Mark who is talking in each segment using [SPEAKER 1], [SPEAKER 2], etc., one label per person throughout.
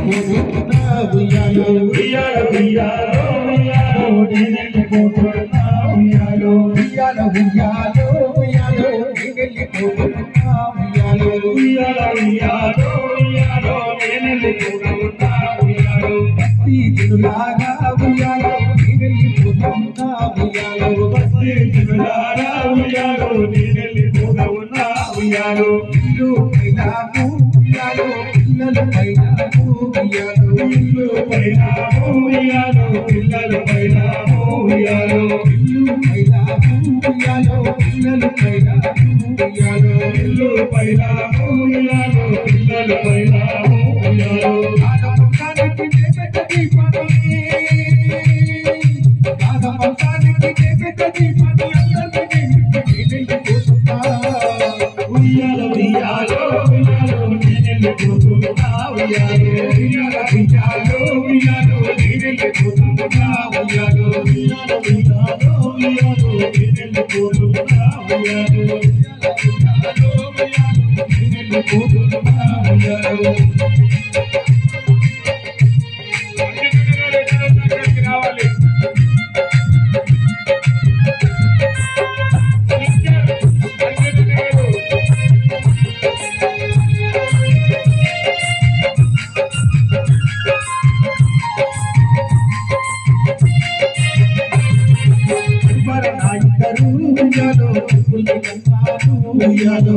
[SPEAKER 1] ఉయ్యాలో ఉయ్యాలో ఉయ్యాలో ఉయ్యాలో నేనెళ్ళిపోతున్నా ఉయ్యాలో ఉయ్యాలో ఉయ్యాలో ఉయ్యాలో నేనెళ్ళిపోతున్నా ఉయ్యాలో ఉయ్యాలో ఉయ్యాలో ఉయ్యాలో నేనెళ్ళిపోతున్నా ఉయ్యాలో భక్తి దినులాగా ఉయ్యాలో నేనెళ్ళిపోతున్నా ఉయ్యాలో భక్తి దినులాగా ఉయ్యాలో నేనెళ్ళిపోతున్నా ఉయ్యాలో ఇల్లు పైనాము ఉయ్యాలో పిల్లలు పైనాము ఉయ్యాలో ఇల్లు పైనాము ఉయ్యాలో పిల్లలు పైనాము ఉయ్యాలో ఇల్లు పైనాము ఉయ్యాలో పిల్లలు పైనాము ఉయ్యాలో ఇల్లు పైనాము ఉయ్యాలో పిల్లలు పైనాము ఉయ్యాలో ఆగమంతానికి చేపెట్ట దీపాన్ని ఆగమంతానికి చేపెట్ట దీపాన్ని అందరికీ నేనెళ్ళిపోతున్నా ఉయ్యాలో ఉయ్యాలో ఉయ్యాలో నేనెళ్ళిపోతున్నా ఉయ్యాలో ఉయ్యాలో ఉయ్యాలో ఉయ్యాలో నేనెళ్ళిపోతున్నా ఉయ్యాలో ఉయ్యాలో ఉయ్యాలో ఉయ్యాలో నేనెళ్ళిపోతున్నా ఉయ్యాలో ఉయ్యాలో ఉయ్యాలో నేనెళ్ళిపోతున్నా ఉయ్యాలో రావాలి ఉయ్యాలో పుల్లి గంగాలు ఉయ్యాలో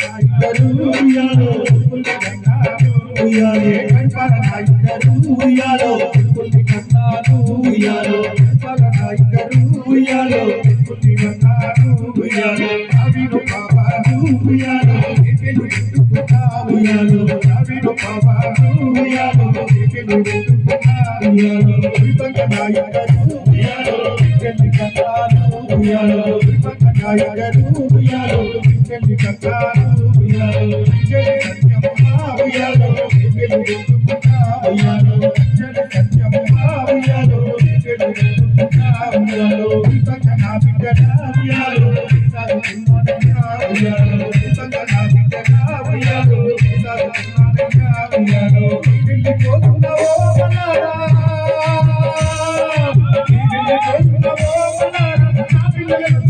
[SPEAKER 1] నాయకరు ఉయ్యాలో పుల్లి గంగాలు ఉయ్యాలే కైపర నాయకరు ఉయ్యాలో పుల్లి గంగాలు ఉయ్యాలో కైపర నాయకరు ఉయ్యాలో పుల్లి గంగాలు ఉయ్యాలో అవిను పాపాలు ఉయ్యాలో ఎకెలు ఎత్తుకున్నా ఉయ్యాలో అవిను పాపాలు ఉయ్యాలో ఎకెలు ఎత్తుకున్నా ఉయ్యాలో విపంగ నాయకరు ఉయ్యాలో ఎకెలు గంగాలు ఉయ్యాలో నాయకరు ఉయ్యాలో చెల్లి కట్టారు ఉయ్యాలో చెల్లి సత్యమ్మ ఉయ్యాలో చెల్లి ఎత్తుకున్నా ఉయ్యాలో చెల్లి సత్యమ్మ ఉయ్యాలో చెల్లి ఎత్తుకున్నా ఉయ్యాలో విపంగ నా బిడ్డనా ఉయ్యాలో సాగుతున్నానయ్యా ఉయ్యాలో విపంగ నా బిడ్డనా ఉయ్యాలో సాగుతున్నానయ్యా ఉయ్యాలో వెళ్ళిపోతున్నావో మల్లారా వెళ్ళిపోతున్నావో మల్లారా నా పిల్లలను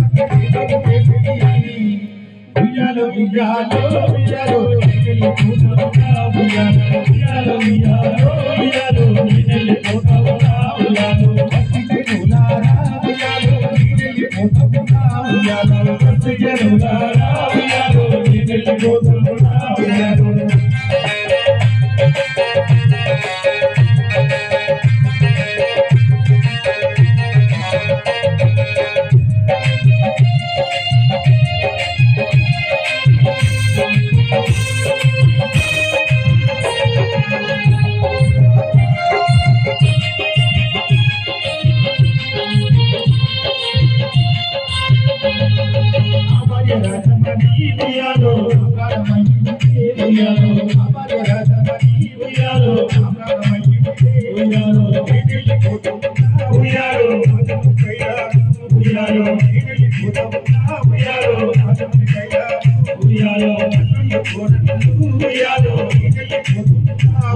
[SPEAKER 1] ఉయ్యాలో ఉయ్యాలో ఉయ్యాలో వెళ్ళిపోతున్నా ఉయ్యాలో ఉయ్యాలో ఉయ్యాలో ఉయ్యాలో వెళ్ళిపోతున్నా ఉయ్యాలో భక్తి జనులారా ఉయ్యాలో వెళ్ళిపోతున్నా ఉయ్యాలో భక్తి జనులారా ఉయ్యాలో వెళ్ళిపోతున్నా ఉయ్యాలో ఉయ్యాలో ఉయ్యాలో అమర రాజమణి ఉయ్యాలో అమరమణి ఉయ్యాలో వెళ్ళిపోతున్నా ఉయ్యాలో ఉయ్యాలో వెళ్ళిపోతున్నా ఉయ్యాలో ఉయ్యాలో ఉయ్యాలో వెళ్ళిపోతున్నా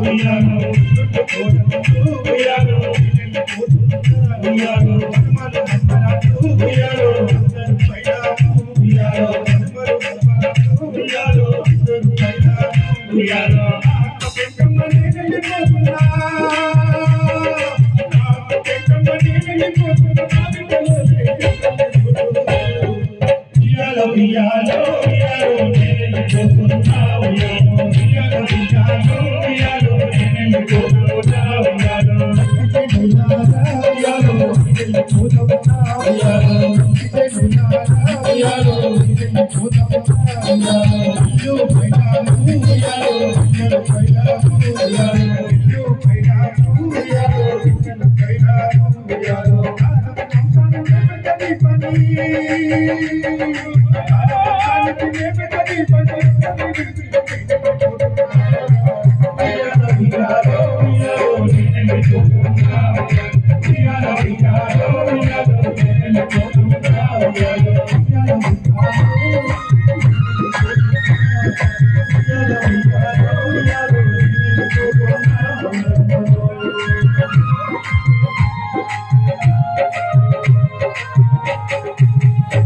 [SPEAKER 1] ఉయ్యాలో ఉయ్యాలో వెళ్ళిపోతున్నా ఉయ్యాలో ఉయ్యాలో ఉయ్యాలో ఉయ్యాలో ఉయ్యాలో ఉయ్యాలో నేనెళ్ళిపోతున్నా ఉయ్యాలో ఉయ్యాలో ఉయ్యాలో ఉయ్యాలో నేనెళ్ళిపోతున్నా ఉయ్యాలో ఉయ్యాలో వెళ్ళిపోతున్నా ఉయ్యాలో ఉయ్యాలో వెళ్ళిపోతున్నా ఉయ్యాలో ఇల్లు పైనాము ఉయ్యాలో ఇల్లు పైనాము ఉయ్యాలో ఇల్లు పైనాము ఉయ్యాలో ఇల్లు పైనాము ఉయ్యాలో